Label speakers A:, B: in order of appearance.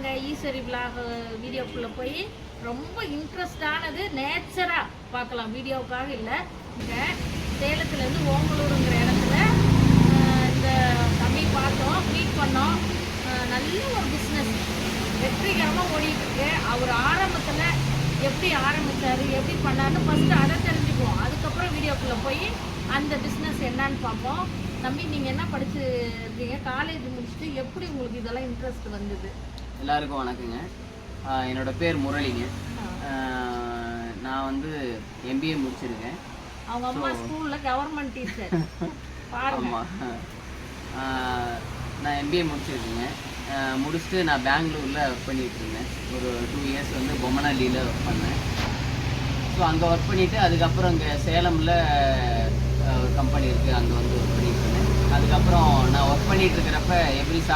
A: வாங்க ஈஸ்வரி விலாக் வீடியோக்குள்ளே போய் ரொம்ப இன்ட்ரெஸ்டானது நேச்சராக பார்க்கலாம், வீடியோவுக்காக இல்லை. இங்கே சேலத்துலேருந்து ஓமலூருங்கிற இடத்துல இந்த தம்பி பார்த்தோம், மீட் பண்ணோம். நல்ல ஒரு பிஸ்னஸ் வெற்றிகரமாக ஓடிட்டுருக்கு. அவர் ஆரம்பத்தில் எப்படி ஆரம்பித்தார், எப்படி பண்ணாருன்னு ஃபஸ்ட்டு அதை தெரிஞ்சுக்குவோம். அதுக்கப்புறம் வீடியோக்குள்ளே போய் அந்த பிஸ்னஸ் என்னன்னு பார்ப்போம். தம்பி, நீங்கள் என்ன படிச்சுருக்கீங்க? காலேஜ் முடிச்சுட்டு எப்படி உங்களுக்கு இதெல்லாம் இன்ட்ரெஸ்ட் வந்தது?
B: எல்லாருக்கும் வணக்கங்க. என்னோட பேர் முரளிங்க. நான் வந்து எம்பிஏ முடிச்சிருக்கேன்.
A: அவங்க அம்மா ஸ்கூலில் கவர்மெண்ட் டீச்சர்.
B: ஆமாம், நான் எம்பிஏ முடிச்சிருக்கேங்க. முடிச்சுட்டு நான் பெங்களூரில் ஒர்க் பண்ணிகிட்டு இருந்தேன். ஒரு 2 இயர்ஸ் வந்து பொம்மனஹள்ளியில் ஒர்க் பண்ணேன். ஸோ அங்கே ஒர்க் பண்ணிவிட்டு அதுக்கப்புறம் இங்கே சேலமில் ஒரு கம்பெனி இருக்குது, அங்கே வந்து ஒர்க் பண்ணிட்டு இருந்தேன். அதுக்கப்புறம் நான் ஒர்க் பண்ணிகிட்டு இருக்கிறப்ப எவ்ரி